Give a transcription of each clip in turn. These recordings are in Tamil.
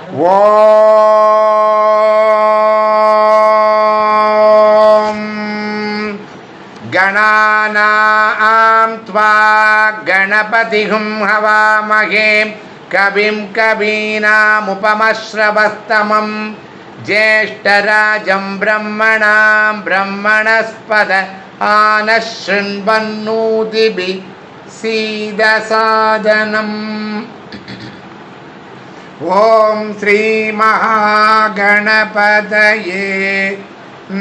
ஓம் கணாநாம் த்வா கணபதிஹும் ஹவாமஹே கவிம் கவீனாமுபமஸ்ரவஸ்தமம் ஜேஷ்டராஜம் பிரம்மணாம் பிரம்மணஸ்பத ஆனஸ்ருண்வன்னூதிபி சீதசாதனம். ஓம் ஸ்ரீ மகாகணபதயே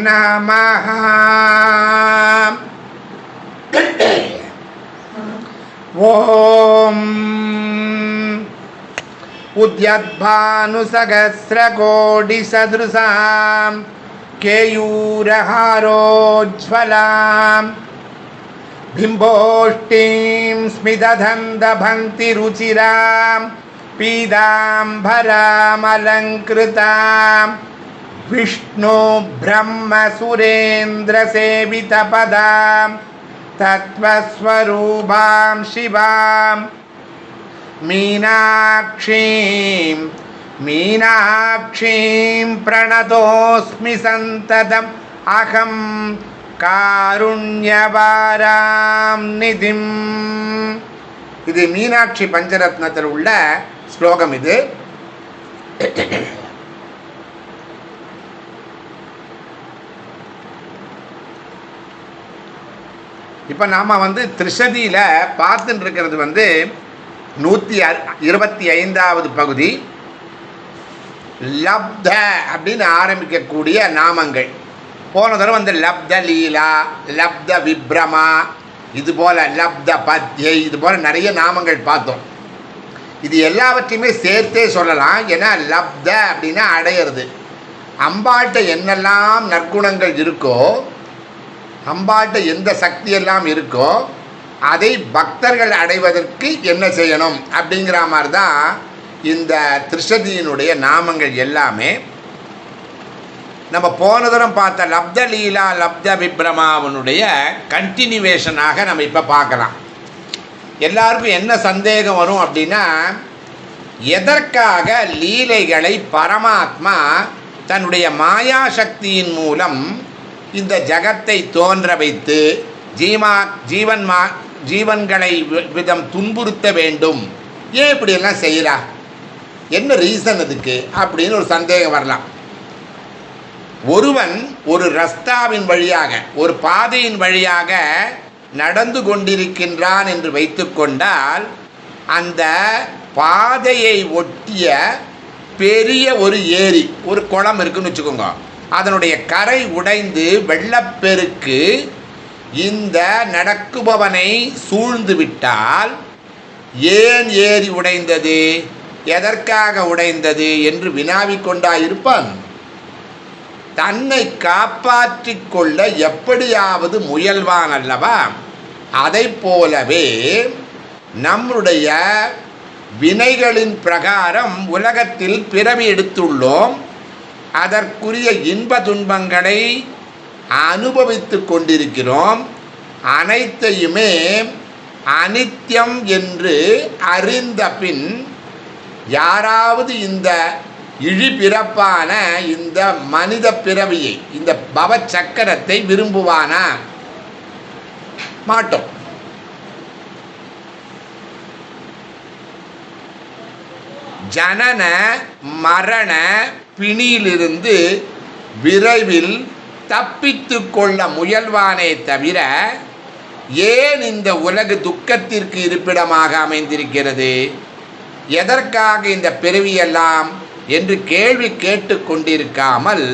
நமஹ. ஓம் உத்யத்பானுசகஸ்ரகோடிசதுருசாம் கேயூரஹாரோஜ்வலாம் பிம்போஷ்டீம் ஸ்மிததந்தபங்கிருச்சிராம் பீதாம்பராமலங்கிருதாம் விஷ்ணு பிரம்ம சுரேந்திர சேவிதபதாம் தத்வஸ்வரூபாம் சிவாம் மீனாட்சீம் மீனாட்சீம் பிரணதோஸ்மி சந்ததம் அகம் காருண்யவாராம் நிதிம். இது மீனாட்சி பஞ்சரத்னத்தில் உள்ள ஸ்லோகம். இது இப்போ நாம் திரிஷதியில் பார்த்துட்டு இருக்கிறது 125வது பகுதி. லப்த அப்படின்னு ஆரம்பிக்கக்கூடிய நாமங்கள். போன தடவை லப்த லீலா, லப்த விப்ரமா, இது போல் லப்த பத்யை, இது போல் நிறைய நாமங்கள் பார்த்தோம். இது எல்லாவற்றையுமே சேர்த்தே சொல்லலாம். ஏன்னா லப்த அப்படின்னா அடையிறது. அம்பாட்ட என்னெல்லாம் நற்குணங்கள் இருக்கோ, அம்பாட்ட எந்த சக்தியெல்லாம் இருக்கோ அதை பக்தர்கள் அடைவதற்கு என்ன செய்யணும் அப்படிங்கிற மாதிரி தான் இந்த திரிஷதியினுடைய நாமங்கள் எல்லாமே. நம்ம போன தரம் பார்த்த லப்த லீலா லப்த விப்ரமாவனுடைய கண்டினியூவேஷனாக நம்ம இப்போ பார்க்கலாம். எல்லாருக்கும் என்ன சந்தேகம் வரும் அப்படின்னா, எதற்காக லீலைகளை பரமாத்மா தன்னுடைய மாயாசக்தியின் மூலம் இந்த ஜகத்தை தோன்ற வைத்து ஜீவன்களை விதம் துன்புறுத்த வேண்டும், ஏன் இப்படியெல்லாம் செய்கிறா, என்ன ரீசன் அதுக்கு அப்படின்னு ஒரு சந்தேகம் வரலாம். ஒருவன் ஒரு ரஸ்தாவின் வழியாக, ஒரு பாதையின் வழியாக நடந்து கொண்டிருக்கின்றான் என்று வைத்துக்கொண்டால், அந்த பாதையை ஒட்டிய பெரிய ஒரு ஏரி, ஒரு குளம் இருக்குன்னு வச்சுக்கோங்க. அதனுடைய கரை உடைந்து வெள்ளப்பெருக்கு இந்த நடக்குபவனை சூழ்ந்து விட்டால், ஏன் ஏரி உடைந்தது, எதற்காக உடைந்தது என்று வினாவிக் கொண்டாயிருப்பான். தன்னை காப்பாற்றிக் கொள்ள எப்படியாவது முயல்வான் அல்லவா? அதை போலவே நம்முடைய வினைகளின் பிரகாரம் உலகத்தில் பிறவி எடுத்துள்ளோம். அதற்குரிய இன்ப துன்பங்களை அனுபவித்து கொண்டிருக்கிறோம். அனைத்தையுமே அனித்தியம் என்று அறிந்த பின் யாராவது இந்த இழிபிறப்பான இந்த மனித பிறவியை, இந்த பவச்சக்கரத்தை விரும்புவானா? மாட்டோம். ஜனன மரண பிணியிலிருந்து விரைவில் தப்பித்து கொள்ள முயல்வானே தவிர, ஏன் இந்த உலகு துக்கத்திற்கு இருப்பிடமாக அமைந்திருக்கிறது, எதற்காக இந்த பிறவியெல்லாம் என்று கேள்வி கேட்டு கொண்டிருக்காமல்,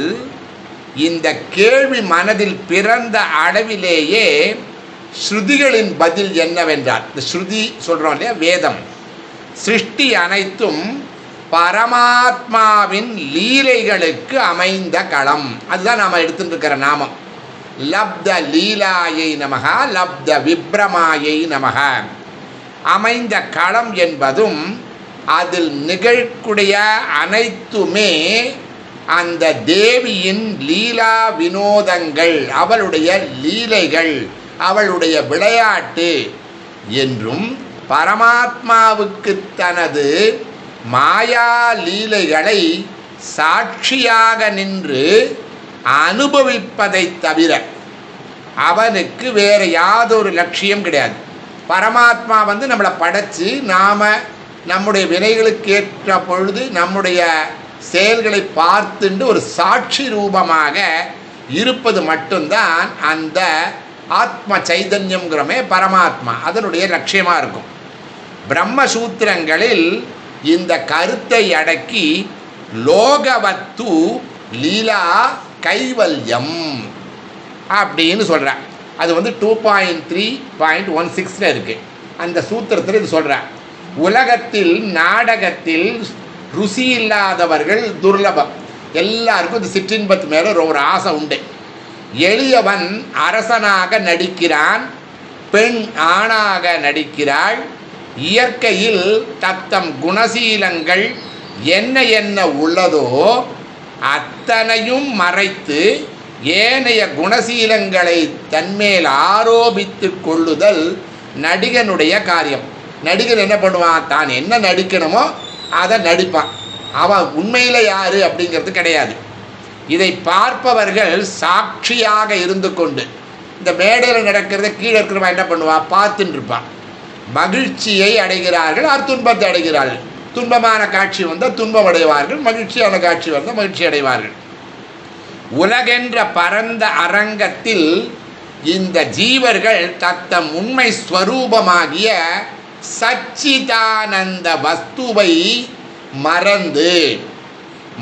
இந்த கேள்வி மனதில் பிறந்த அளவிலேயே ஸ்ருதிகளின் பதில் என்னவென்றால், இந்த ஸ்ருதி சொல்கிறோம் இல்லையா, வேதம், சிருஷ்டி அனைத்தும் பரமாத்மாவின் லீலைகளுக்கு அமைந்த களம். அதுதான் நாம் எடுத்துட்டு இருக்கிற நாமம். லப்த லீலாயை நமக, லப்த விப்ரமாயை நமக. அமைந்த களம் என்பதும் அதில் நிகழக்கூடிய அனைத்துமே அந்த தேவியின் லீலா வினோதங்கள், அவளுடைய லீலைகள், அவளுடைய விளையாட்டு என்றும், பரமாத்மாவுக்கு தனது மாயா லீலைகளை சாட்சியாக நின்று அனுபவிப்பதை தவிர அவனுக்கு வேறு யாதொரு லட்சியம் கிடையாது. பரமாத்மா வந்து நம்மளை படைச்சு நாம் நம்முடைய வினைகளுக்கு ஏற்ற பொழுது நம்முடைய செயல்களை பார்த்துண்டு ஒரு சாட்சி ரூபமாக இருப்பது மட்டும்தான் அந்த ஆத்ம சைதன்யம்ங்கிறமே பரமாத்மா அதனுடைய லட்சியமாக இருக்கும். பிரம்மசூத்திரங்களில் இந்த கருத்தை அடக்கி லோகவத்து லீலா கைவல்யம் அப்படின்னு சொல்கிறேன். அது வந்து 2.3.16 இருக்குது. அந்த சூத்திரத்தில் இது சொல்கிறேன். உலகத்தில் நாடகத்தில் ருசி இல்லாதவர்கள் துர்லபம். எல்லாருக்கும் இந்த சிற்றின்பத்து மேலே ஒரு ஆசை உண்டு. எளியவன் அரசனாக நடிக்கிறான், பெண் ஆணாக நடிக்கிறாள். இயற்கையில் தத்தம் குணசீலங்கள் என்ன என்ன உள்ளதோ அத்தனையும் மறைத்து ஏனைய குணசீலங்களை தன்மேல் ஆரோபித்து கொள்ளுதல் நடிகனுடைய காரியம். நடிகன் என்ன பண்ணுவான்? தான் என்ன நடிக்கணுமோ அதை நடிப்பான். அவன் உண்மையில் யார் அப்படிங்கிறது கிடையாது. இதை பார்ப்பவர்கள் சாட்சியாக இருந்து கொண்டு இந்த மேடையில் நடக்கிறத கீழே இருக்கிறவன் என்ன பண்ணுவான்? பார்த்துட்டு இருப்பான். மகிழ்ச்சியை அடைகிறார்கள், துன்பத்தை அடைகிறார்கள். துன்பமான காட்சி வந்தால் துன்பம் அடைவார்கள், மகிழ்ச்சியான காட்சி வந்தால் மகிழ்ச்சி அடைவார்கள். உலகென்ற பரந்த அரங்கத்தில் இந்த ஜீவர்கள் தத்தம் உண்மை ஸ்வரூபமாகிய சச்சிதானந்த வஸ்துவை மறந்து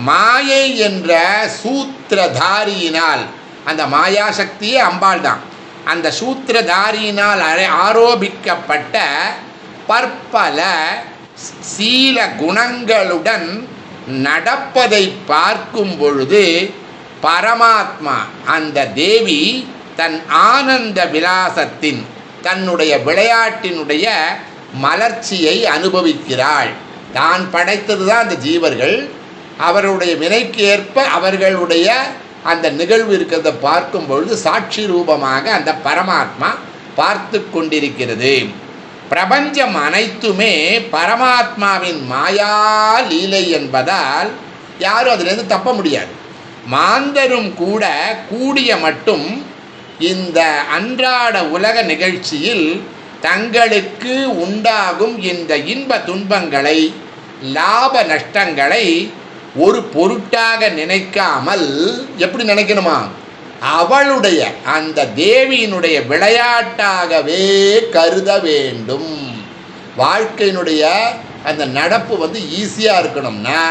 மாயை என்ற சூத்திரதாரியினால், அந்த மாயாசக்தியே அம்பாள் தான், அந்த சூத்திரதாரியினால் ஆரோபிக்கப்பட்ட பற்பல சீல குணங்களுடன் நடப்பதை பார்க்கும் பொழுது பரமாத்மா அந்த தேவி தன் ஆனந்த விலாசத்தின் தன்னுடைய விளையாட்டினுடைய மலர்ச்சியை அனுபவிக்கிறாள். தான் படைத்தது தான் அந்த ஜீவர்கள். அவருடைய வினைக்கு ஏற்ப அவர்களுடைய அந்த நிகழ்வு இருக்கிறத பார்க்கும் பொழுது சாட்சி ரூபமாக அந்த பரமாத்மா பார்த்து கொண்டிருக்கிறது. பிரபஞ்சம் அனைத்துமே பரமாத்மாவின் மாயா லீலை என்பதால் யாரும் அதிலிருந்து தப்ப முடியாது. மாந்தரும் கூட கூடிய மட்டும் இந்த அன்றாட உலக நிகழ்ச்சியில் தங்களுக்கு உண்டாகும் இந்த இன்ப துன்பங்களை லாப நஷ்டங்களை ஒரு பொருட்டாக நினைக்காமல் எப்படி நினைக்கணுமா? அவளுடைய அந்த தேவியினுடைய விளையாட்டாகவே கருத வேண்டும். வாழ்க்கையினுடைய அந்த நடப்பு வந்து ஈஸியாக இருக்கணும்னா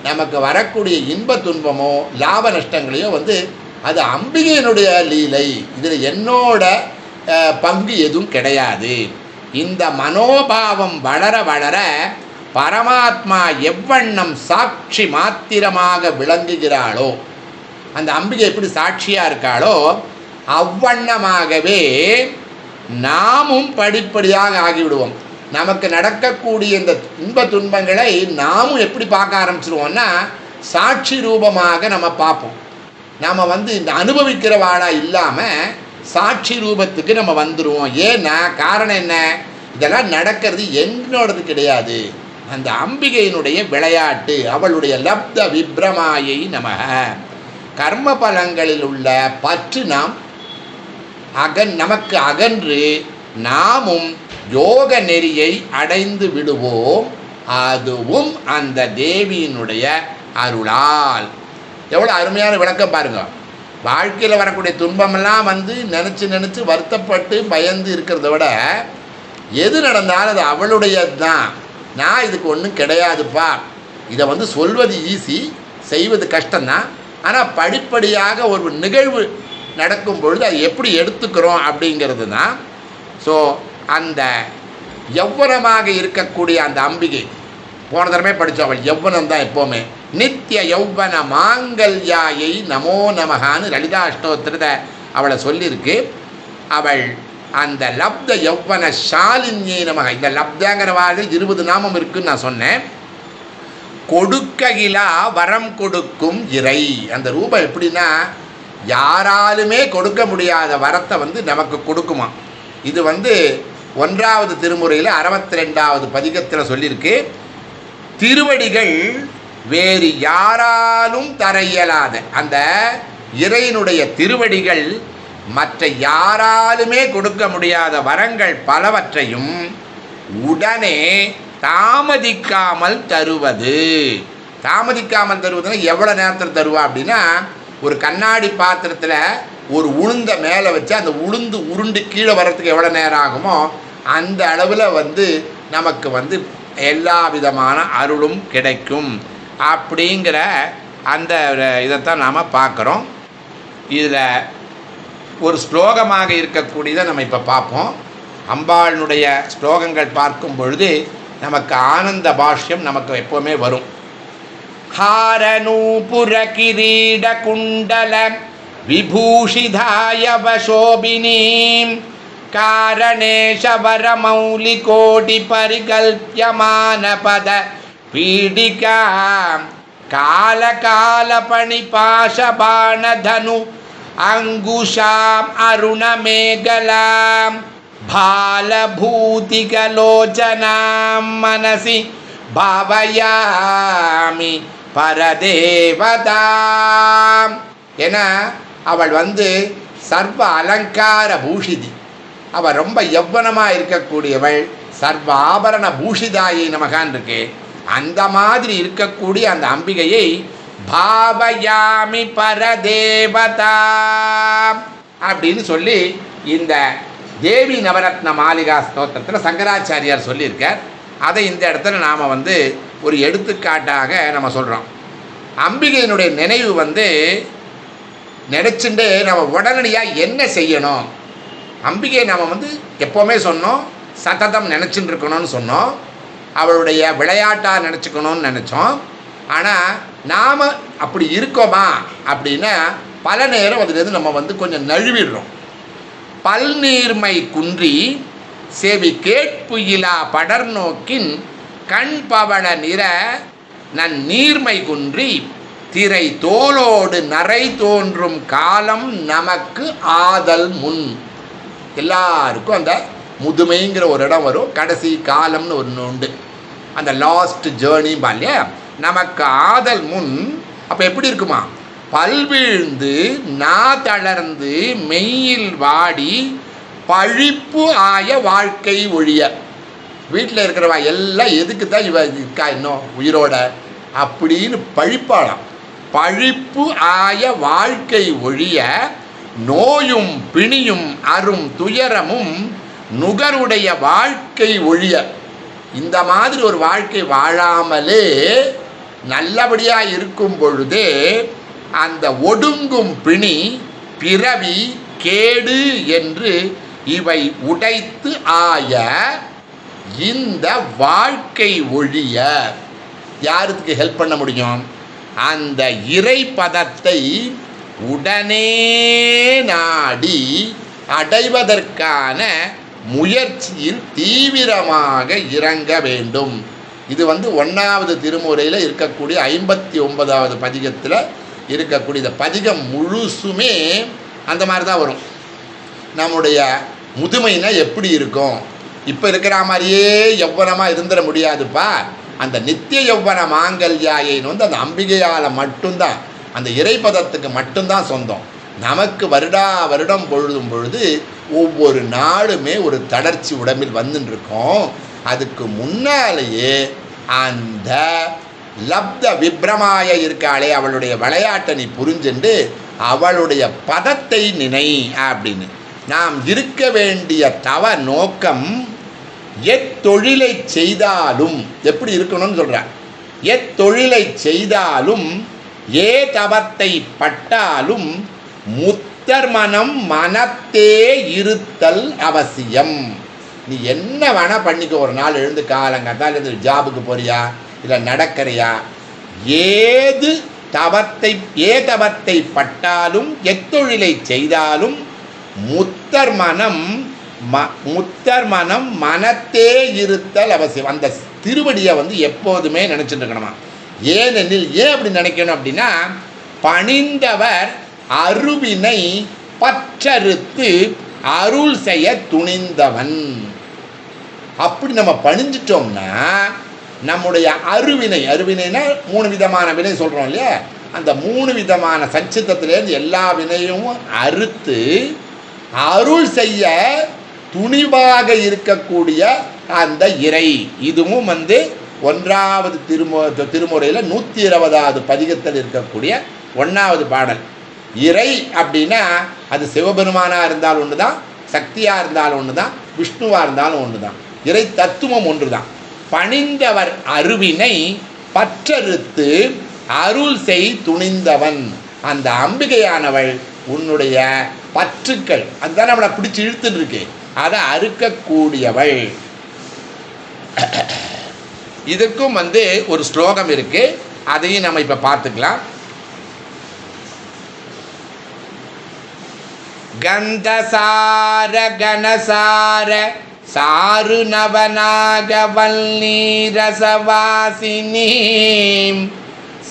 நமக்கு வரக்கூடிய இன்ப துன்பமோ லாப நஷ்டங்களையோ வந்து அது அம்பிகையினுடைய லீலை, இதில் என்னோட பங்கு எதுவும் கிடையாது. இந்த மனோபாவம் வளர வளர பரமாத்மா எவ்வண்ணம் சாட்சி மாத்திரமாக விளங்குகிறாளோ, அந்த அம்பிகை எப்படி சாட்சியாக இருக்காளோ அவ்வண்ணமாகவே நாமும் படிப்படியாக ஆகிவிடுவோம். நமக்கு நடக்கக்கூடிய இந்த இன்ப துன்பங்களை நாமும் எப்படி பார்க்க ஆரம்பிச்சிருவோம்னா சாட்சி ரூபமாக நம்ம பார்ப்போம். நாம் வந்து இந்த அனுபவிக்கிறவாளாக இல்லாமல் சாட்சி ரூபத்துக்கு நம்ம வந்துடுவோம். ஏன்னா காரணம் என்ன? இதெல்லாம் நடக்கிறது என்னோடது கிடையாது, அந்த அம்பிகையினுடைய விளையாட்டு, அவளுடைய லப்த விப்ரமாயை நமக. கர்ம பலங்களில் உள்ள பற்று நமக்கு அகன்று நாமும் யோக நெறியை அடைந்து விடுவோம். அதுவும் அந்த தேவியினுடைய அருளால். எவ்வளோ அருமையான விளக்கம் பாருங்க. வாழ்க்கையில் வரக்கூடிய துன்பமெல்லாம் வந்து நினச்சி வருத்தப்பட்டு பயந்து இருக்கிறத விட எது நடந்தாலும் அது அவளுடையது தான், நான் இதுக்கு ஒன்றும் கிடையாதுப்பா, இதை வந்து சொல்வது ஈஸி, செய்வது கஷ்டம்தான். ஆனால் படிப்படியாக ஒரு நிகழ்வு நடக்கும் பொழுது அது எப்படி எடுத்துக்கிறோம் அப்படிங்கிறது தான். ஸோ அந்த யௌவனமாக இருக்கக்கூடிய அந்த அம்பிகை போன தடவை படித்தோம். அவள் யௌவனம் தான் எப்போவுமே. நித்திய யௌவன மாங்கல்யாயை நமோ நமகான்னு லலிதா அஷ்டோத்திரத்தை அவளை சொல்லியிருக்கு. அவள் அந்த லப்த யௌவன ஷாலின்யை நமக. இந்த லப்தங்கிற வாரில் 20 நாமம் இருக்குன்னு நான் சொன்னேன். கொடுக்ககிலா வரம் கொடுக்கும் இறை. அந்த ரூபம் எப்படின்னா யாராலுமே கொடுக்க முடியாத வரத்தை வந்து நமக்கு கொடுக்குமா. இது வந்து 1வது திருமுறையில் 62வது பதிகத்தில் சொல்லியிருக்கு. திருவடிகள் வேறு யாராலும் தர இயலாத அந்த இறைவனுடைய திருவடிகள் மற்ற யாராலுமே கொடுக்க முடியாத வரங்கள் பலவற்றையும் உடனே தாமதிக்காமல் தருவது. தாமதிக்காமல் தருவதுன்னா எவ்வளோ நேரத்தில் தருவா அப்படின்னா, ஒரு கண்ணாடி பாத்திரத்தில் ஒரு உளுந்த மேலே வச்சு அந்த உளுந்து உருண்டு கீழே வர்றதுக்கு எவ்வளோ நேரம் ஆகுமோ அந்த அளவில் நமக்கு எல்லா விதமான அருளும் கிடைக்கும் அப்படிங்கிற அந்த இதைத்தான் நாம் பார்க்குறோம். இதில் ஒரு ஸ்லோகமாக இருக்கக்கூடியதை நம்ம இப்போ பார்ப்போம். அம்பாளுடைய ஸ்லோகங்கள் பார்க்கும் பொழுது நமக்கு ஆனந்த பாஷ்யம் நமக்கு எப்போவுமே வரும். ஹாரநூபுர கிரீட குண்டல விபூஷிதாய வசோபினீம் காரணேஷ வரமௌலி கோடி பரிகல்ப்யமான பத பீடிகா கால கால பணிபாஷபாண தனு அங்குஷாம் அருணமேகலாம் பாலபூதிகலோச்சனாம் மனசி பாவயாமி பரதேவதாம். ஏன்னா அவள் சர்வ அலங்கார பூஷிதி, அவள் ரொம்ப யவ்வனமாக இருக்கக்கூடியவள். சர்வ ஆபரண பூஷிதாயை நமகான் இருக்கு. அந்த மாதிரி இருக்கக்கூடிய அந்த அம்பிகையை பாவயாமி பரதேவதா அப்படின்னு சொல்லி இந்த தேவி நவரத்ன மாளிகா ஸ்தோத்திரத்தில் சங்கராச்சாரியார் சொல்லியிருக்கார். அதை இந்த இடத்துல நாம் ஒரு எடுத்துக்காட்டாக நம்ம சொல்கிறோம். அம்பிகையினுடைய நினைவு நினச்சிட்டு நம்ம உடனடியாக என்ன செய்யணும், அம்பிகையை நாம் எப்போவுமே சொன்னோம் சததம் நினச்சிட்டு இருக்கணும்னு சொன்னோம். அவளுடைய விளையாட்டாக நினச்சிக்கணும்னு நினச்சோம். ஆனால் நாம் அப்படி இருக்கோமா அப்படின்னா பல நேரம் அதுலேருந்து நம்ம கொஞ்சம் நழுவிடுறோம். பல்நீர்மை குன்றி செவி கேட்புயிலா படர் நோக்கின் கண் பவள நிற நன் நீர்மை குன்றி திரை தோளோடு நரை தோன்றும் காலம் நமக்கு ஆதல் முன். எல்லாருக்கும் அந்த முதுமைங்கிற ஒரு இடம் வரும், கடைசி காலம்னு ஒன்று உண்டு, அந்த லாஸ்ட் ஜேர்னி பால்யா. நமக்கு ஆதல் முன் அப்போ எப்படி இருக்குமா, பல்வீழ்ந்து நா தளர்ந்து மெய்யில் வாடி பழிப்பு ஆய வாழ்க்கை ஒழிய. வீட்டில் இருக்கிறவா எல்லாம் எதுக்கு தான் இவ இருக்கா இன்னும் உயிரோட அப்படின்னு பழிப்பாளாம். பழிப்பு ஆய வாழ்க்கை ஒழிய நோயும் பிணியும் அரும் துயரமும் நுகருடைய வாழ்க்கை ஒழிய. இந்த மாதிரி ஒரு வாழ்க்கை வாழாமலே நல்லபடியாக இருக்கும் பொழுதே அந்த ஒடுங்கும் பிணி பிறவி கேடு என்று இவை உடைத்து ஆய இந்த வாழ்க்கை ஒழிய யாருக்கு ஹெல்ப் பண்ண முடியும், அந்த இறை பதத்தை உடனே நாடி அடைவதற்கான முயற்சியில் தீவிரமாக இறங்க வேண்டும். இது 1வது திருமுறையில் இருக்கக்கூடிய 59வது பதிகத்தில் இருக்கக்கூடிய இந்த பதிகம் முழுசுமே அந்த மாதிரி தான் வரும். நம்முடைய முதுமைனா எப்படி இருக்கும், இப்போ இருக்கிற மாதிரியே யௌவனமாக இருந்துட முடியாதுப்பா. அந்த நித்திய யௌவன மாங்கல்யாயின்னு அந்த அம்பிகையால் மட்டும்தான், அந்த இறைப்பதத்துக்கு மட்டும்தான் சொந்தம். நமக்கு வருடா வருடம் பொழுதும் பொழுது ஒவ்வொரு நாளுமே ஒரு தளர்ச்சி உடம்பில் வந்துட்டுருக்கோம். அதுக்கு முன்னாலேயே அந்த லப்த விப்ரமாய இருக்காளே அவளுடைய விளையாட்டை நீ புரிஞ்சுண்டு அவளுடைய பதத்தை நினை அப்படின்னு. நாம் இருக்க வேண்டிய தவ நோக்கம் எத்தொழிலை செய்தாலும் எப்படி இருக்கணும்னு சொல்கிறார். எத்தொழிலை செய்தாலும் ஏ தவத்தை பட்டாலும் முத்தர் மனம் மனத்தே இருத்தல் அவசியம். நீ என்ன வேணால் பண்ணிக்க, ஒரு நாள் எழுந்து காலங்கத்தால் எழுந்து ஜாபுக்கு போறியா இல்லை நடக்கிறியா, ஏது தவத்தை தவத்தை பட்டாலும் எத்தொழிலை செய்தாலும் முத்தர் மனம் மனத்தே இருத்தல் அவசியம். அந்த திருவடியை எப்போதுமே நினச்சிட்டு இருக்கணுமா. ஏனெனில் ஏன் அப்படி நினைக்கணும் அப்படின்னா, பணிந்தவர் அருவினை பற்றறுத்து அருள் செய்ய துணிந்தவன். அப்படி நம்ம பணிஞ்சிட்டோம்னா நம்முடைய அருவினைனா 3 விதமான வினை சொல்கிறோம் இல்லையா, அந்த 3 விதமான சஞ்சித்தத்திலேருந்து எல்லா வினையும் அறுத்து அருள் செய்ய துணிவாக இருக்கக்கூடிய அந்த இறை. இதுவும் 1வது திருமுறையில் 120வது பதிகத்தில் இருக்கக்கூடிய 1வது பாடல். இறை அப்படின்னா அது சிவபெருமானாக இருந்தாலும் ஒன்று தான், சக்தியாக இருந்தாலும் ஒன்று தான், விஷ்ணுவாக இருந்தாலும் ஒன்று தான். இறை தத்துவம் ஒன்று தான். பணிந்தவர் அருவினை பற்றறுத்து அருள் செய் துணிந்தவன். அந்த அம்பிகையானவள் உன்னுடைய பற்றுக்கள் அதுதான் நம்மளை பிடிச்சி இழுத்துட்டு இருக்கு, அதை அறுக்கக்கூடியவள். இதுக்கும் ஒரு ஸ்லோகம் இருக்கு, அதையும் நம்ம இப்ப பார்த்துக்கலாம். கந்தசார கணசார சாரு நவநாகவல்லீரசவாசினி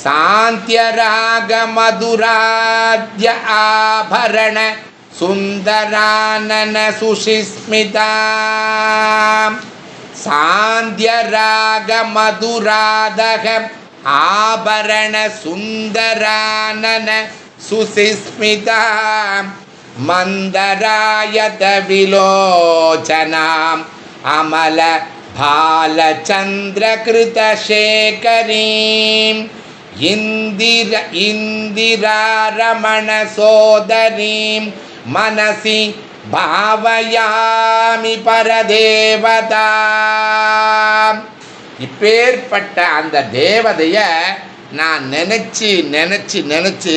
சாந்தியராக மதுராத்ய ஆபரண சுந்தரானன சுஷிஸ்மிதா. சாந்தியராக மதுராதக ஆபரண சுந்தரானன சுசிஸ்மிதா மந்தராயத விலோச்சனாம் அமல பாலச்சந்திரகிருத சேகரீம் இந்திராரமண சோதரீம் மனசி பாவயாமி பரதேவதா. இப்பேற்பட்ட அந்த தேவதைய நான் நினைச்சு நினைச்சு நினைச்சு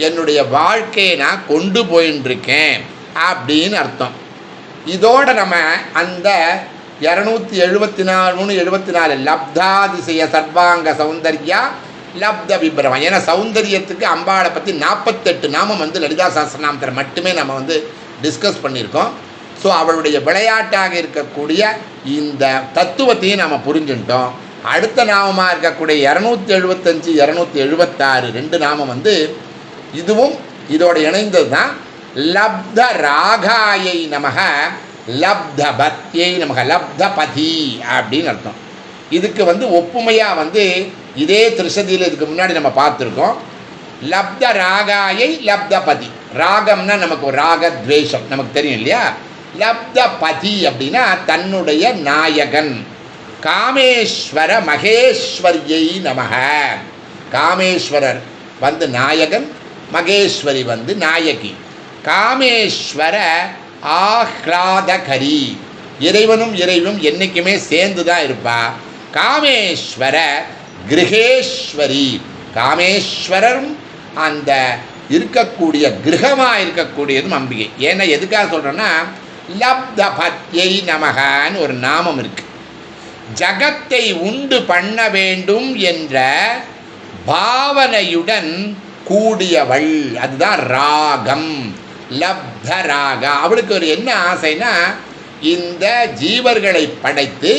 என்னுடைய வாழ்க்கையை நான் கொண்டு போயின்னு இருக்கேன் அப்படின்னு அர்த்தம். இதோட நம்ம அந்த 274 லப்தாதிசய சர்வாங்க சௌந்தர்யா லப்த விப்ரமம். ஏன்னா சௌந்தரியத்துக்கு அம்பாளை பற்றி 48 நாமம் லலிதா சஹஸ்ரநாமத்தில் மட்டுமே நம்ம டிஸ்கஸ் பண்ணியிருக்கோம். ஸோ அவளுடைய விளையாட்டாக இருக்கக்கூடிய இந்த தத்துவத்தையும் நம்ம புரிஞ்சுட்டோம். அடுத்த நாமமாக இருக்கக்கூடிய 275 276 2 நாமம் இதுவும் இதோட இணைந்தது தான். லப்த ராகாயை நமக லப்த பத்யை நமக லப்த பதி அப்படின்னு அர்த்தம். இதுக்கு ஒப்புமையாக இதே திருஷதியில் இதுக்கு முன்னாடி நம்ம பார்த்துருக்கோம். லப்த ராகாயை லப்த பதி. ராகம்னா நமக்கு ஒரு ராகத்வேஷம் நமக்கு தெரியும் இல்லையா. லப்த பதி அப்படின்னா தன்னுடைய நாயகன். காமேஸ்வர மகேஸ்வரியை நமக. காமேஸ்வரர் நாயகன், மகேஸ்வரி நாயகி. காமேஸ்வர ஆஹ்லாதகரி. இறைவனும் இறைவனும் என்றைக்குமே சேர்ந்து தான் இருப்பா. காமேஸ்வர கிரகேஸ்வரி. காமேஸ்வரரும் அந்த இருக்கக்கூடிய கிரகமாக இருக்கக்கூடியதும் அம்பிகை. ஏன்னா எதுக்காக சொல்கிறேன்னா லப்த பத்யை நமகான்னு ஒரு நாமம் இருக்கு. ஜகத்தை உண்டு பண்ண வேண்டும் என்ற பாவனையுடன் கூடியவள், அதுதான் ராகம். லப்த ராகா. அவளுக்கு ஒரு என்ன ஆசைனா இந்த ஜீவர்களை படைத்து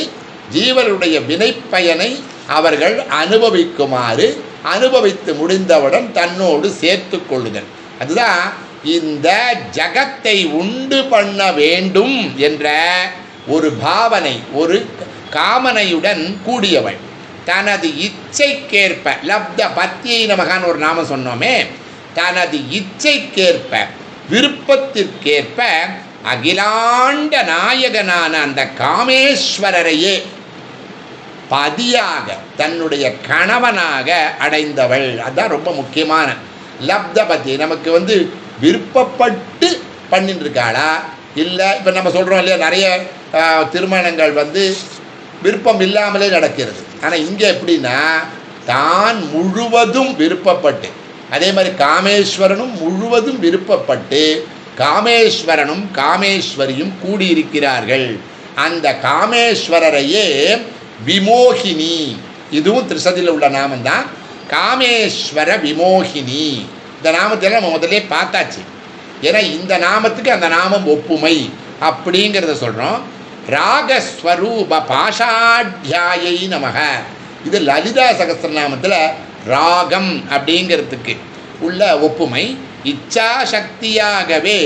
ஜீவருடைய வினைப்பயனை அவர்கள் அனுபவிக்குமாறு, அனுபவித்து முடிந்தவுடன் தன்னோடு சேர்த்து கொள்ளுதல். அதுதான் இந்த ஜகத்தை உண்டு பண்ண வேண்டும் என்ற ஒரு பாவனை, ஒரு காமனையுடன் கூடியவள். தனது இச்சைக்கேற்ப லப்த பத்தியை நமகான் ஒரு நாம சொன்னோமே, தனது இச்சைக்கேற்ப விருப்பத்திற்கேற்ப அகிலாண்ட நாயகனான அந்த காமேஸ்வரரையே பதியாக தன்னுடைய கணவனாக அடைந்தவள். அதுதான் ரொம்ப முக்கியமான லப்த பத்தி. நமக்கு விருப்பப்பட்டு பண்ணிட்டு இருக்காளா இல்லை? இப்போ நம்ம சொல்கிறோம் இல்லையா, நிறைய திருமணங்கள் விருப்பம் இல்லாமலே நடக்கிறது. ஆனால் இங்கே எப்படின்னா தான் முழுவதும் விருப்பப்பட்டு, அதே மாதிரி காமேஸ்வரனும் முழுவதும் விருப்பப்பட்டு காமேஸ்வரனும் காமேஸ்வரியும் கூடியிருக்கிறார்கள். அந்த காமேஸ்வரரையே விமோகினி, இதுவும் திருசதியில் உள்ள நாமந்தான். காமேஸ்வர விமோகினி இந்த நாமத்தில் நம்ம முதல்ல பார்த்தாச்சு. ஏன்னா இந்த நாமத்துக்கு அந்த நாமம் ஒப்புமை அப்படிங்கிறத சொல்கிறோம். ராகஸ்வரூப பாஷாட்யாயை நமக. இது லலிதா சகஸ்ரநாமத்தில் ராகம் அப்படிங்கிறதுக்கு உள்ள ஒப்புமை. இச்சா சக்தியாகவே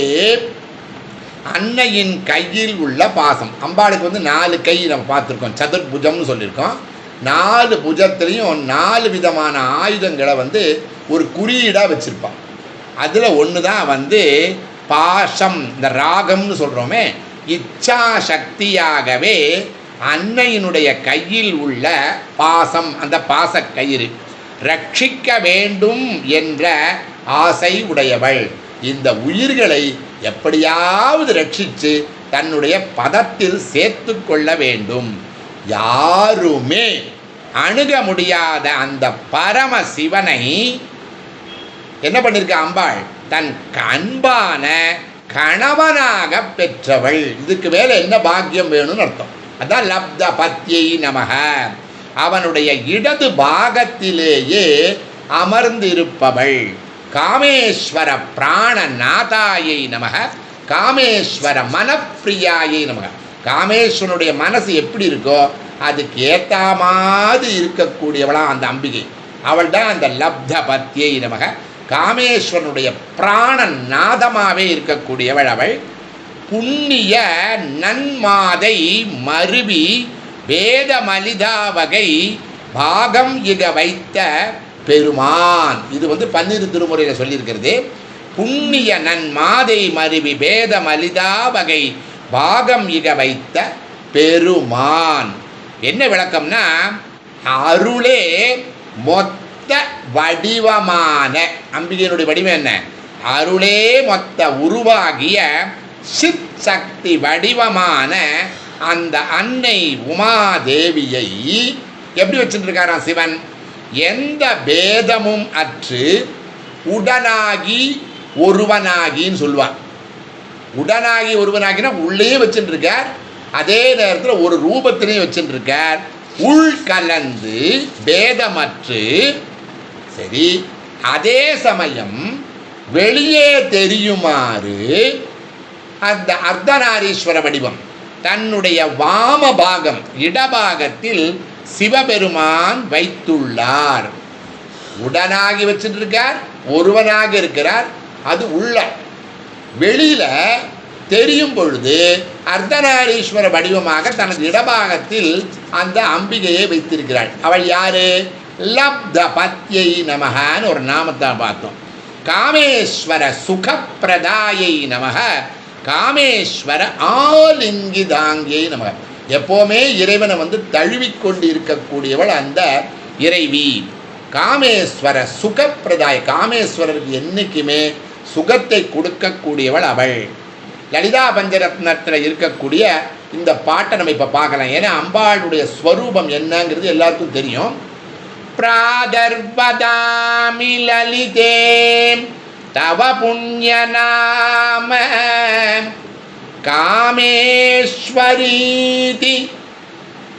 அன்னையின் கையில் உள்ள பாசம். அம்பாளுக்கு 4 கை நம்ம பார்த்துருக்கோம், சதுர்புஜம்னு சொல்லியிருக்கோம். 4 புஜத்துலேயும் 4 விதமான ஆயுதங்களை வந்து ஒரு குறியீடாக வச்சுருப்பான். அதில் ஒன்று தான் வந்து பாசம், இந்த ராகம்னு சொல்கிறோமே, இச்சா சக்தியாகவே அன்னையினுடைய கையில் உள்ள பாசம், அந்த பாசக்கயிறு ரட்சிக்க வேண்டும் என்ற ஆசை உடையவள். இந்த உயிர்களை எப்படியாவது ரட்சித்து தன்னுடைய பதத்தில் சேர்த்து கொள்ள வேண்டும். யாருமே அணுக முடியாத அந்த பரம சிவனை என்ன பண்ணிருக்க அம்பாள்? தன் அன்பான கணவனாக பெற்றவள். இதுக்கு மேலே என்ன பாக்கியம் வேணும்னு அர்த்தம். அதான் லப்த பத்யை நமக. அவனுடைய இடது பாகத்திலேயே அமர்ந்திருப்பவள். காமேஸ்வர பிராணநாதாயை நமக, காமேஸ்வர மனப்பிரியாயை நமக. காமேஸ்வரனுடைய மனசு எப்படி இருக்கோ அதுக்கு ஏற்ற மாதிரி இருக்கக்கூடியவளா அந்த அம்பிகை. அவள் தான் அந்த லப்த பத்யை நமக. காமேஸ்வரனுடைய பிராணநாதமாகவே இருக்கக்கூடியவள் அவள். புண்ணிய நன்மாதை மருவி வேதமலிதா வகை பாகம் இக வைத்த பெருமான். இது வந்து 12 திருமுறையில் சொல்லியிருக்கிறது. புண்ணிய நன்மாதை மருவி வேதமலிதா வகை பாகம் இக வைத்த பெருமான். என்ன விளக்கம்னா, அருளே மொத்த வடிவமான அம்பிகையினுடைய வடிவம் என்ன? அருளே மொத்த உருவாகிய சித் சக்தி வடிவமான அந்த அன்னை உமாதேவியை எப்படி வச்சுருக்காராம் சிவன்? எந்த பேதமும் அற்று உடனாகி ஒருவனாகின்னு சொல்லுவான். உடனாகி ஒருவனாகினா உள்ளே வச்சுருக்கார், அதே நேரத்தில் ஒரு ரூபத்திலையும் வச்சுருக்கார். உள் கலந்து பேதமற்று, சரி, அதே சமயம் வெளியே தெரியுமாறு அந்த அர்த்தநாரீஸ்வர வடிவம் தன்னுடைய வாம பாகம் இடபாகத்தில் சிவபெருமான் வைத்துள்ளார். உடனாகி வச்சுருக்கார், ஒருவனாக இருக்கிறார். அது உள்ள. வெளியில தெரியும் பொழுது அர்த்தநாரீஸ்வர வடிவமாக தனது இடபாகத்தில் அந்த அம்பிகையை வைத்திருக்கிறாள். அவள் யாரு? லப்த பத்யை நமகான்னு ஒரு நாமத்தை பார்த்தோம். காமேஸ்வர சுகப்பிரதாயை நமக, காமேஸ்வர ஆலிங்கிதாங்கியை நமக. எப்போவுமே இறைவனை வந்து தழுவிக்கொண்டு இருக்கக்கூடியவள் அந்த இறைவி. காமேஸ்வர சுகப்பிரதாய, காமேஸ்வரருக்கு என்றைக்குமே சுகத்தை கொடுக்கக்கூடியவள் அவள். லலிதா பஞ்சரத்னத்தில் இருக்கக்கூடிய இந்த பாட்டை நம்ம இப்போ பார்க்கலாம். ஏன்னா அம்பாளுடைய ஸ்வரூபம் என்னங்கிறது எல்லாருக்கும் தெரியும். பிராதர்வதாமி லலிதே தவ புண்ணிய நாம காமேஸ்வரீதி.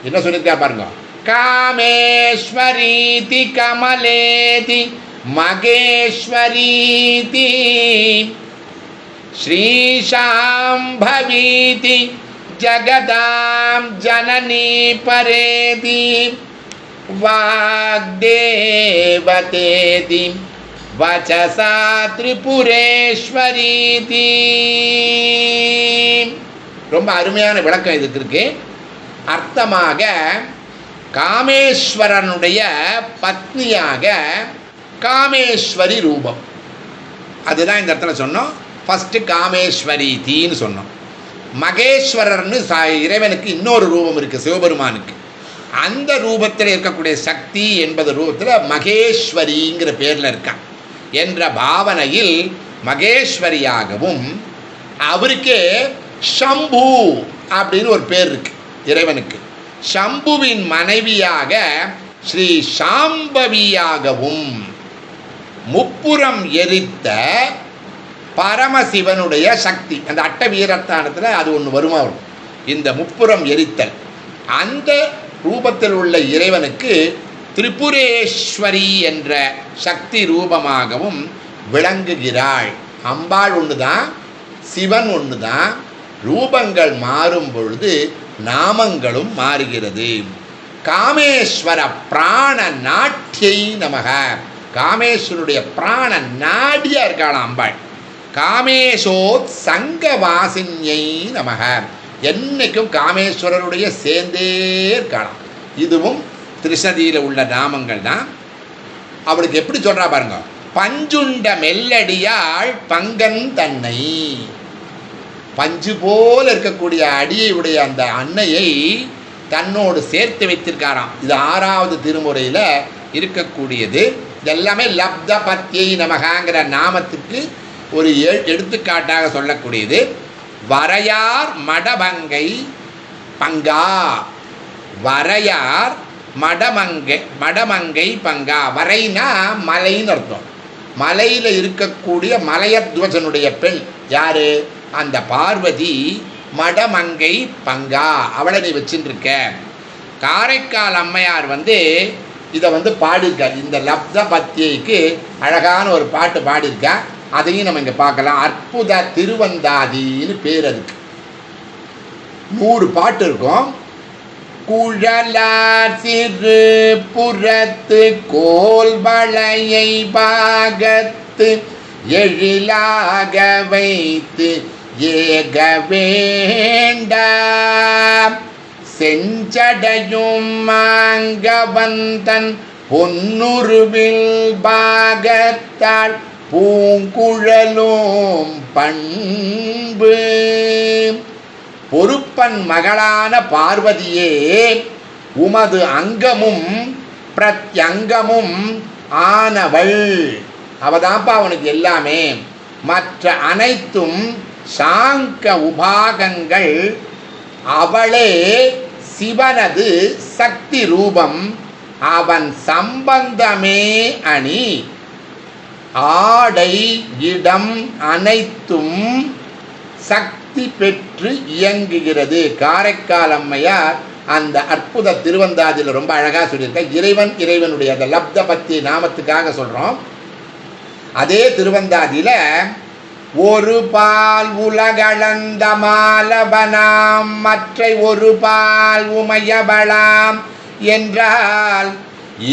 என்ன சொல்லியிருக்கா பாருங்க. காமேஸ்வரீதி கமலேதி மகேஸ்வரீதி ஸ்ரீசாம்பவீதி ஜகதாம் ஜனனி பரேதி வாக்தேவதேதி வச்சசா திரிபுரேஸ்வரீதி. ரொம்ப அருமையான விளக்கம் இதுக்கு இருக்கு. அர்த்தமாக காமேஸ்வரனுடைய பத்னியாக காமேஸ்வரி ரூபம், அதுதான் இந்த இடத்துல சொன்னோம். ஃபஸ்ட்டு காமேஸ்வரி தீன்னு சொன்னோம். மகேஸ்வரர்னு இறைவனுக்கு இன்னொரு ரூபம் இருக்குது சிவபெருமானுக்கு. அந்த ரூபத்தில் இருக்கக்கூடிய சக்தி என்பது ரூபத்தில் மகேஸ்வரிங்கிற பேரில் இருக்கான் என்ற பாவனையில் மகேஸ்வரியாகவும், அவருக்கே ஷம்பு அப்படின்னு ஒரு பேர் இருக்கு இறைவனுக்கு. ஷம்புவின் மனைவியாக ஸ்ரீ சாம்பவியாகவும், முப்புறம் எரித்த பரமசிவனுடைய சக்தி, அந்த அட்ட வீரத்தானத்தில் அது ஒன்று வருமா வரும். இந்த முப்புறம் எரித்தல் அந்த ரூபத்தில் உள்ள இறைவனுக்கு திரிபுரேஸ்வரி என்ற சக்தி ரூபமாகவும் விளங்குகிறாள். அம்பாள் ஒன்று தான், சிவன் ஒன்று தான். ரூபங்கள் மாறும் பொழுது நாமங்களும் மாறுகிறது. காமேஸ்வர பிராண நாட்டியை நமக. காமேஸ்வருடைய பிராண நாடியா இருக்காளாம் அம்பாள். காமேசோத் சங்கவாசின்யை நமக. என்னைக்கும் காமேஸ்வரருடைய சேர்ந்தே இருக்கலாம். இதுவும் திரிசதியில் உள்ள நாமங்கள் தான். அவளுக்கு எப்படி சொல்கிறா பாருங்க, பஞ்சுண்ட மெல்லடியாள் பங்கன் தன்னை. பஞ்சு போல இருக்கக்கூடிய அடியை உடைய அந்த அன்னையை தன்னோடு சேர்த்து வைத்திருக்காராம். இது 6வது திருமுறையில் இருக்கக்கூடியது. எல்லாமே லப்த பத்தியை நமகாங்கிற நாமத்துக்கு ஒரு எடுத்துக்காட்டாக சொல்லக்கூடியது. வரையார் மடமங்கை பங்கா, வரையார் மடமங்கை பங்கா. வரைனா மலைன்னு அர்த்தம். மலையில் இருக்கக்கூடிய மலையத்வஜனுடைய பெண் யாரு? அந்த பார்வதி மடமங்கை பங்கா, அவளை நீ வச்சுருக்க. காரைக்கால் அம்மையார் இதை பாடியிருக்கா. இந்த லப்த பத்தியைக்கு அழகான ஒரு பாட்டு பாடியிருக்கா. அதையும் நம்ம இங்கே பார்க்கலாம். அற்புத திருவந்தாதின்னு பேர். அதுக்கு 100 பாட்டு இருக்கும். குழலார் சிறு புறத்து கோல்வளையை பாகத்து எழிலாக வைத்து ஏக வேண்டாம் செஞ்சடையும் மாங்கவந்தன் பொன்னுருவில் பாகத்தால் பூங்குழலும் பண்பு. பொறுப்பன் மகளான பார்வதியே, உமது அங்கமும் பிரத்யங்கமும் ஆனவள். அவதான்ப்பா அவனுக்கு எல்லாமே. மற்ற அனைத்தும் சாங்க உபாகங்கள். அவளே சிவனது சக்தி ரூபம். அவன் சம்பந்தமே அணி. ஆடை இடம் அனைத்தும் சக்தி பெற்று இயங்குகிறது. காரைக்கால் அம்மையார் அந்த அற்புத திருவந்தாதியில் ரொம்ப அழகாக சொல்லியிருக்க. இறைவனுடைய அந்த லப்த பத்தி நாமத்துக்காக சொல்கிறோம். அதே திருவந்தாதியில் ஒரு பால் உலகளந்த மாலபனாம் மற்றை ஒரு பால் உமையபலாம் என்றால்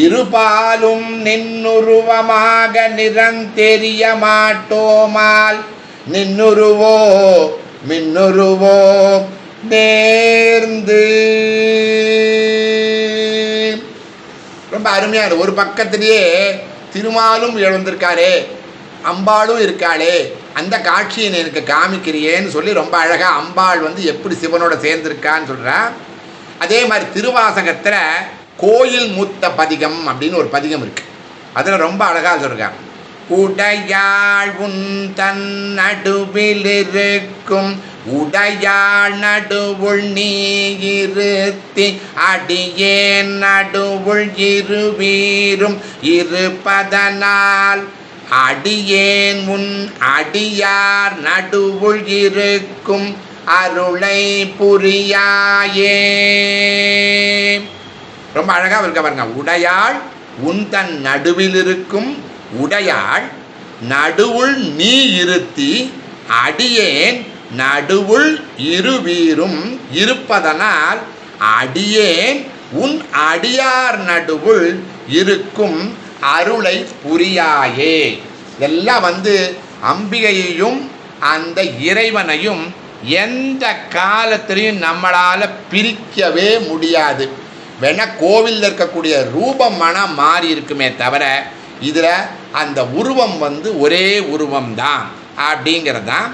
இருபாலும் நின்னுருவமாக நிறந்தெரிய மாட்டோமால் நின்னுருவோ மின்னுருவோ நேர்ந்து. ரொம்ப அருமையான ஒரு பக்கத்திலேயே திருமாலும் எழுந்திருக்காரே, அம்பாளும் இருக்காளே, அந்த காட்சியை எனக்கு காமிக்கிறியேன்னு சொல்லி ரொம்ப அழகாக அம்பாள் எப்படி சிவனோட சேர்ந்திருக்கான்னு சொல்கிறான். அதே மாதிரி திருவாசகத்தில் கோயில் மூத்த பதிகம் அப்படின்னு ஒரு பதிகம் இருக்கு. அதில் ரொம்ப அழகாக சொல்கிறான். உடையாள் உன் தன் நடுவில் இருக்கும் உடையாள் நடுவுள் நீ இருத்தி அடியேன் நடுவுள் இருவீரும் இருப்பதனால் அடியேன் உன் அடியார் நடுவுள் இருக்கும் அருளை புரியாயே. ரொம்ப அழகாக இருக்க பாருங்க. உடையாள் உன் தன் நடுவில் இருக்கும் உடையாள் நடுவுள் நீ இருத்தி அடியேன் நடுவுள் இருவீரும் இருப்பதனால் அடியேன் உன் அடியார் நடுவுள் இருக்கும் அருளை புரியாயே. இதெல்லாம் அம்பிகையையும் அந்த இறைவனையும் எந்த காலத்திலையும் நம்மளால் பிரிக்கவே முடியாது. வேணா கோவிலில் இருக்கக்கூடிய ரூபம் மனம் மாறி இருக்குமே தவிர இதில் அந்த உருவம் ஒரே உருவம்தான் அப்படிங்கிறதான்.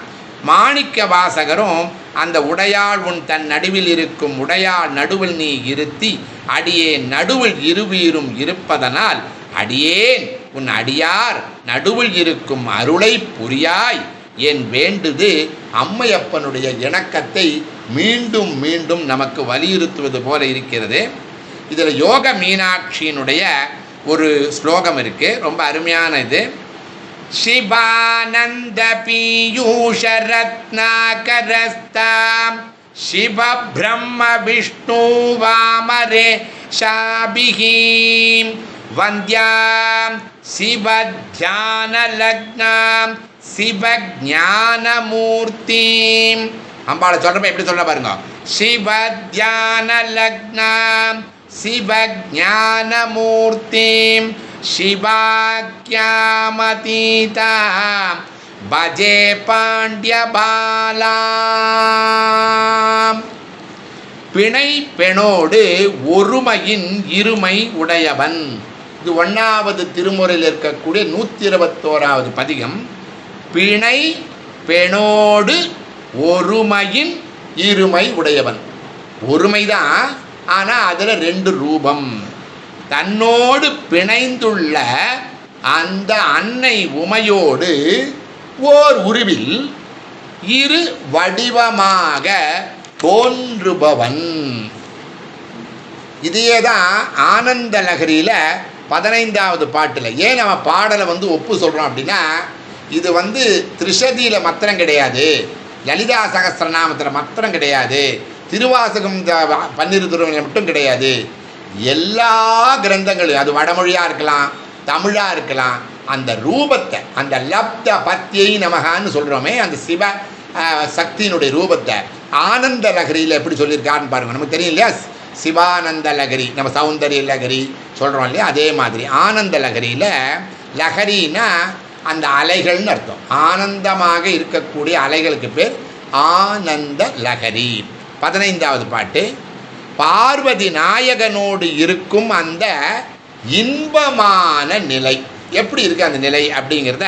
மாணிக்க வாசகரும் அந்த உடையாள் உன் தன் நடுவில் இருக்கும் உடையாள் நடுவில் நீ இருத்தி அடியேன் நடுவில் இருவீரும் இருப்பதனால் அடியேன் உன் அடியார் நடுவில் இருக்கும் அருளை புரியாய் என் வேண்டுது அம்மையப்பனுடைய இணக்கத்தை மீண்டும் மீண்டும் நமக்கு வலியுறுத்துவது போல இருக்கிறது. இதில் யோக மீனாட்சியினுடைய ஒரு ஸ்லோகம் இருக்குது, ரொம்ப அருமையான இது. சிவானந்த பீயூஷ ரத்னாகரஸ்தாம் சிவ பிரம்ம விஷ்ணு வாமரே ஷாபிஹீம் வந்தியாம் சிவ தியான லக்னாம் சிவ ஞானமூர்த்திம். அம்பாளை சொல்கிறப்ப எப்படி சொல்ல பாருங்க. சிவ தியான லக்னாம் சிவ ஞானமூர்த்திம் சிவாக்யாமதீதாம் பஜே பாண்டிய பாலாம். பிணை பெணோடு ஒருமையின் இருமை உடையவன். இது 1வது திருமுறையில் இருக்கக்கூடிய 121வது பதிகம். பிணை பெணோடு ஒருமையின் இருமை உடையவன். ஒருமைதான், ஆனால் அதில் 2 ரூபம். தன்னோடு பிணைந்துள்ள அந்த அன்னை உமையோடு ஓர் உருவில் இரு வடிவமாக தோன்றுபவன். இதையே தான் ஆனந்த லகரியில் 15வது பாட்டில் ஏன் நம்ம பாடலை ஒப்பு சொல்கிறோம் அப்படின்னா, இது திரிஷதியில் மாத்திரம் கிடையாது, லலிதா சகஸ்ரநாமத்தில் மாத்திரம் கிடையாது, திருவாசகம் 12 திருமுறையில் மட்டும் கிடையாது. எல்லா கிரந்தங்களும், அது வடமொழியாக இருக்கலாம், தமிழாக இருக்கலாம், அந்த ரூபத்தை, அந்த லப்த பத்தியை நமகான்னு சொல்கிறோமே, அந்த சிவ சக்தியினுடைய ரூபத்தை ஆனந்த லகரியில் எப்படி சொல்லியிருக்காருன்னு பாருங்கள். நமக்கு தெரியும் இல்லையா, சிவானந்த லகரி, நம்ம சௌந்தரிய லகரி சொல்கிறோம் இல்லையா, அதே மாதிரி ஆனந்த லகரியில் லகரின்னா அந்த அலைகள்னு அர்த்தம். ஆனந்தமாக இருக்கக்கூடிய அலைகளுக்கு பேர் ஆனந்த லகரி. 15வது பாட்டு, பார்வதி நாயகனோடு இருக்கும் அந்த இன்பமான நிலை எப்படி இருக்குது அந்த நிலை அப்படிங்கிறத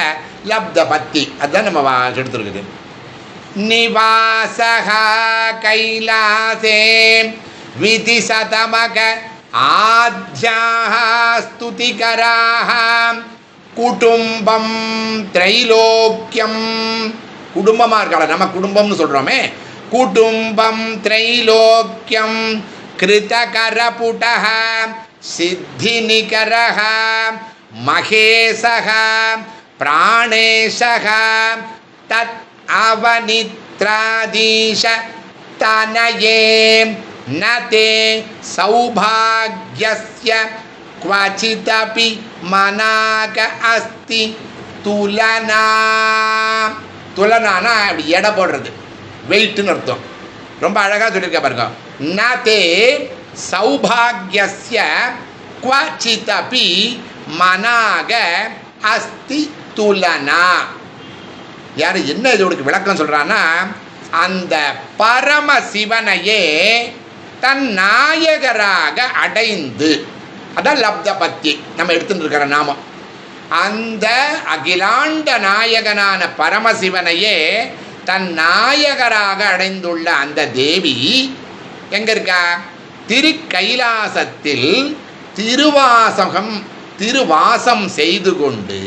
லப்த பத்தி அதுதான் நம்ம எடுத்துருக்குது. நிவாசகா கைலாசே விதிசதமக ஆத்யாஹ ஸ்துதிகராஹ குடும்பம் திரைலோக்கியம். குடும்பமாக இருக்காள, நம்ம குடும்பம்னு சொல்கிறோமே, குடும்பம் திரைலோக்கியம் கிருதகரபுடஹ சித்திநிகரஹ மகேசஹ பிராணேஷஹ தத் அவனித்ராதீஷ தனயே நதே சௌபாக்யஸ்ய க்வசிதபி மனாக அஸ்தி துலனா. துலனானா அப்படி எடை போடுறது, வெயிட்டுன்னு அர்த்தம். ரொம்ப அழகாக சொல்லியிருக்க பாருங்க. நதே சௌபாக்யஸ்ய க்வசிதபி மனாக அஸ்தி துலனா. யார் என்ன இதோட விளக்கம் சொல்கிறான்னா, அந்த பரம சிவனையே தன் நாயகராக அடைந்து, அதான் லப்த பத்தி நம்ம எடுத்துட்டு இருக்கிற நாமம். அந்த அகிலாண்ட நாயகனான பரமசிவனையே தன் நாயகராக அடைந்துள்ள அந்த தேவி எங்க இருக்கா? திருக்கைலாசத்தில் திருவாசம் செய்து கொண்டு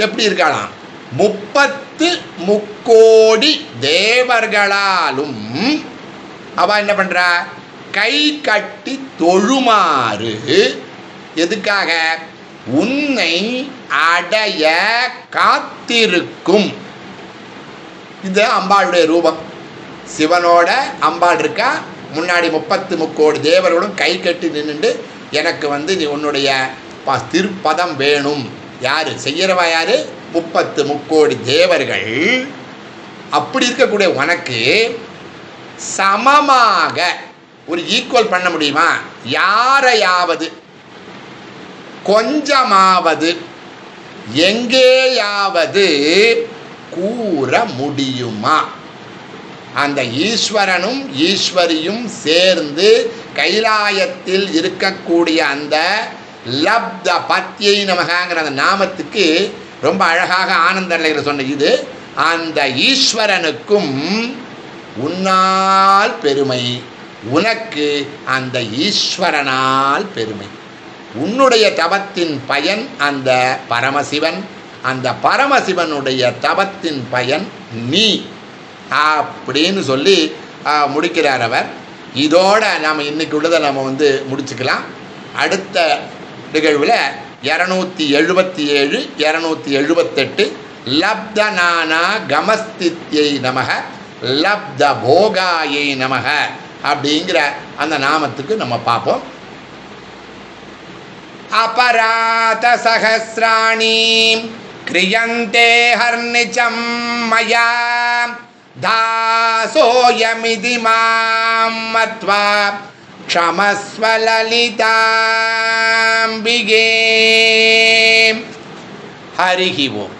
எப்படி இருக்கலாம்? 33 தேவர்களாலும் அவ என்ன பண்றா? கை கட்டி தொழுமாறு. எதுக்காக? உன்னை அடைய காத்திருக்கும். இது அம்பாளுடைய ரூபம். சிவனோட அம்பாள் இருக்கா, முன்னாடி 33 தேவர்களும் கை கட்டி நின்றுண்டு எனக்கு நீ உன்னுடைய திருப்பதம் வேணும். யாரு செய்யறவா? யாரு? 33 தேவர்கள். அப்படி இருக்கக்கூடிய உனக்கு சமமாக ஒரு ஈக்குவல் பண்ண முடியுமா? யாரையாவது கொஞ்சமாவது எங்கேயாவது கூற முடியுமா? அந்த ஈஸ்வரனும் ஈஸ்வரியும் சேர்ந்து கைலாயத்தில் இருக்கக்கூடிய அந்த லப்த பத்தியை நமகாங்கிற அந்த நாமத்துக்கு ரொம்ப அழகாக ஆனந்த நிலையில் சொன்ன இது. அந்த ஈஸ்வரனுக்கும் உன்னால் பெருமை, உனக்கு அந்த ஈஸ்வரனால் பெருமை. உன்னுடைய தவத்தின் பயன் அந்த பரமசிவன், அந்த பரமசிவனுடைய தவத்தின் பயன் நீ அப்படின்னு சொல்லி முடிக்கிறார் அவர். இதோட நாம் இன்னைக்கு உள்ளதை நம்ம முடிச்சுக்கலாம். அடுத்த நிகழ்வில் 277 278 லப்தநானா கமஸ்தித்யை நமக லப்த போகாயை நமக அப்படிங்கிற அந்த நாமத்துக்கு நம்ம பார்ப்போம். அபராத சஹஸ்ராணி கிரியந்தே ஹர்நிச்சம் மயா தாசோயமிதி மாம் மத்வா க்ஷமஸ்வ லலிதாம்பிகே. ஹரிஹி ஓம்.